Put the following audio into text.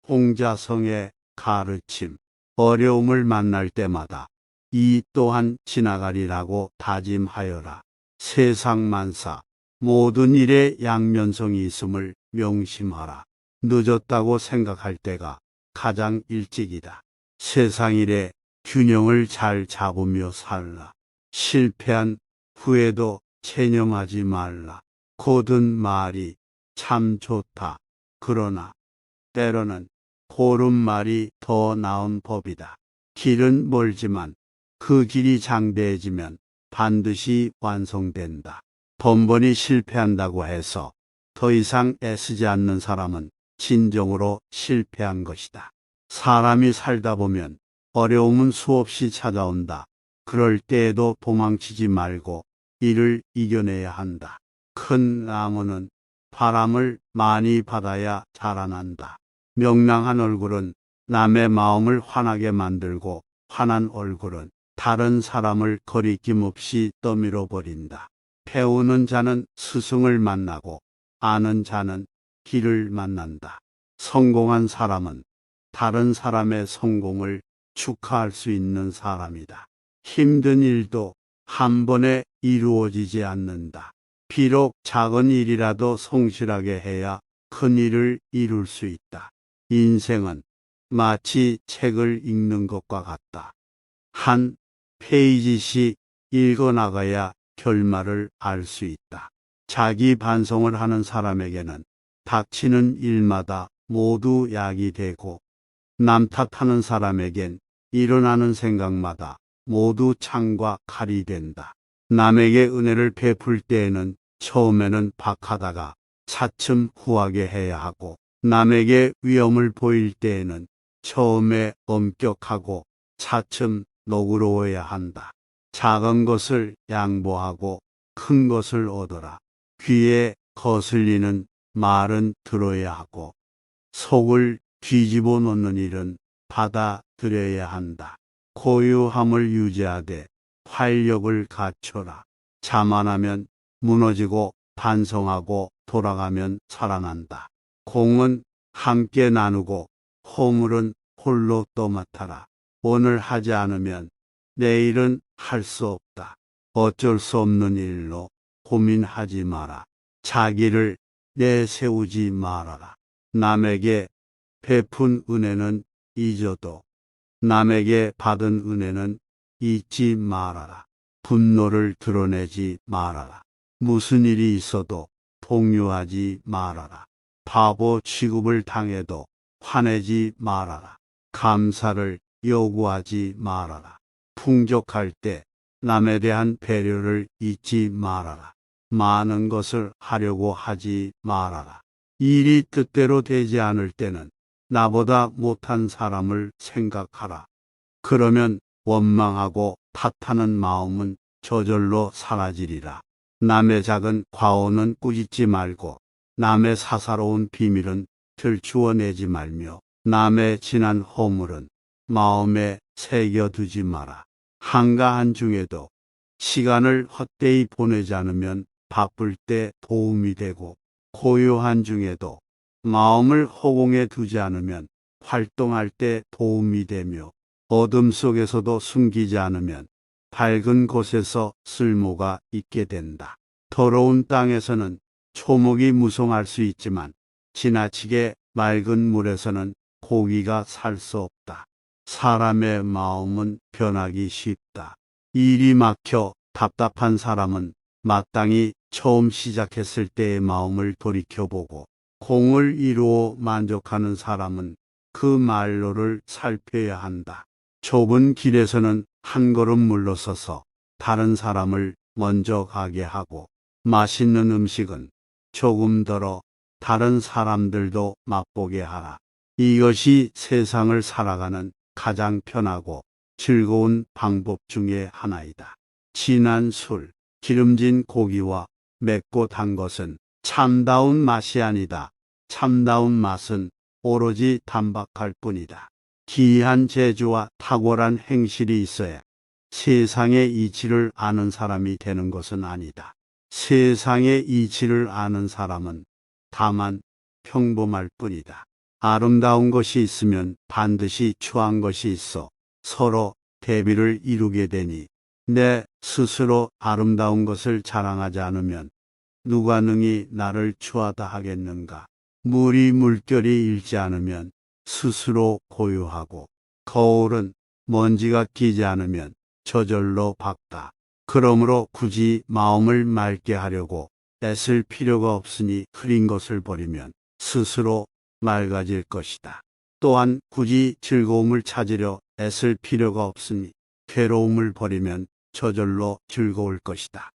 공자성의 가르침. 어려움을 만날 때마다 이 또한 지나가리라고 다짐하여라. 세상만사 모든 일에 양면성이 있음을 명심하라. 늦었다고 생각할 때가 가장 일찍이다. 세상 일에 균형을 잘 잡으며 살라. 실패한 후에도 체념하지 말라. 고든 말이 참 좋다. 그러나 때로는 고른 말이 더 나은 법이다. 길은 멀지만 그 길이 장대해지면 반드시 완성된다. 번번이 실패한다고 해서 더 이상 애쓰지 않는 사람은 진정으로 실패한 것이다. 사람이 살다 보면 어려움은 수없이 찾아온다. 그럴 때에도 도망치지 말고 이를 이겨내야 한다. 큰 나무는 바람을 많이 받아야 자라난다. 명랑한 얼굴은 남의 마음을 환하게 만들고 환한 얼굴은 다른 사람을 거리낌 없이 떠밀어 버린다. 배우는 자는 스승을 만나고 아는 자는 길을 만난다. 성공한 사람은 다른 사람의 성공을 축하할 수 있는 사람이다. 힘든 일도 한 번에 이루어지지 않는다. 비록 작은 일이라도 성실하게 해야 큰 일을 이룰 수 있다. 인생은 마치 책을 읽는 것과 같다. 한 페이지씩 읽어나가야 결말을 알 수 있다. 자기 반성을 하는 사람에게는 닥치는 일마다 모두 약이 되고 남 탓하는 사람에겐 일어나는 생각마다 모두 창과 칼이 된다. 남에게 은혜를 베풀 때에는 처음에는 박하다가 차츰 후하게 해야 하고 남에게 위험을 보일 때에는 처음에 엄격하고 차츰 너그러워야 한다. 작은 것을 양보하고 큰 것을 얻어라. 귀에 거슬리는 말은 들어야 하고 속을 뒤집어 놓는 일은 받아들여야 한다. 고요함을 유지하되 활력을 갖춰라. 자만하면 무너지고 반성하고 돌아가면 살아난다. 공은 함께 나누고 허물은 홀로 떠맡아라. 오늘 하지 않으면 내일은 할 수 없다. 어쩔 수 없는 일로 고민하지 마라. 자기를 내세우지 말아라. 남에게 베푼 은혜는 잊어도 남에게 받은 은혜는 잊지 말아라. 분노를 드러내지 말아라. 무슨 일이 있어도 동요하지 말아라. 바보 취급을 당해도 화내지 말아라. 감사를 요구하지 말아라. 풍족할 때 남에 대한 배려를 잊지 말아라. 많은 것을 하려고 하지 말아라. 일이 뜻대로 되지 않을 때는 나보다 못한 사람을 생각하라. 그러면 원망하고 탓하는 마음은 저절로 사라지리라. 남의 작은 과오는 꾸짖지 말고 남의 사사로운 비밀은 들추어내지 말며 남의 지난 허물은 마음에 새겨두지 마라. 한가한 중에도 시간을 헛되이 보내지 않으면 바쁠 때 도움이 되고 고요한 중에도 마음을 허공에 두지 않으면 활동할 때 도움이 되며 어둠 속에서도 숨기지 않으면 밝은 곳에서 쓸모가 있게 된다. 더러운 땅에서는 초목이 무성할 수 있지만 지나치게 맑은 물에서는 고기가 살 수 없다. 사람의 마음은 변하기 쉽다. 일이 막혀 답답한 사람은 마땅히 처음 시작했을 때의 마음을 돌이켜보고 공을 이루어 만족하는 사람은 그 말로를 살펴야 한다. 좁은 길에서는 한 걸음 물러서서 다른 사람을 먼저 가게 하고 맛있는 음식은 조금 덜어 다른 사람들도 맛보게 하라. 이것이 세상을 살아가는 가장 편하고 즐거운 방법 중에 하나이다. 진한 술, 기름진 고기와 맵고 단 것은 참다운 맛이 아니다. 참다운 맛은 오로지 단박할 뿐이다. 기이한 재주와 탁월한 행실이 있어야 세상의 이치를 아는 사람이 되는 것은 아니다. 세상의 이치를 아는 사람은 다만 평범할 뿐이다. 아름다운 것이 있으면 반드시 추한 것이 있어 서로 대비를 이루게 되니 내 스스로 아름다운 것을 자랑하지 않으면 누가 능히 나를 추하다 하겠는가. 물이 물결이 잃지 않으면 스스로 고요하고 거울은 먼지가 끼지 않으면 저절로 밝다. 그러므로 굳이 마음을 맑게 하려고 애쓸 필요가 없으니 흐린 것을 버리면 스스로 맑아질 것이다. 또한 굳이 즐거움을 찾으려 애쓸 필요가 없으니 괴로움을 버리면 저절로 즐거울 것이다.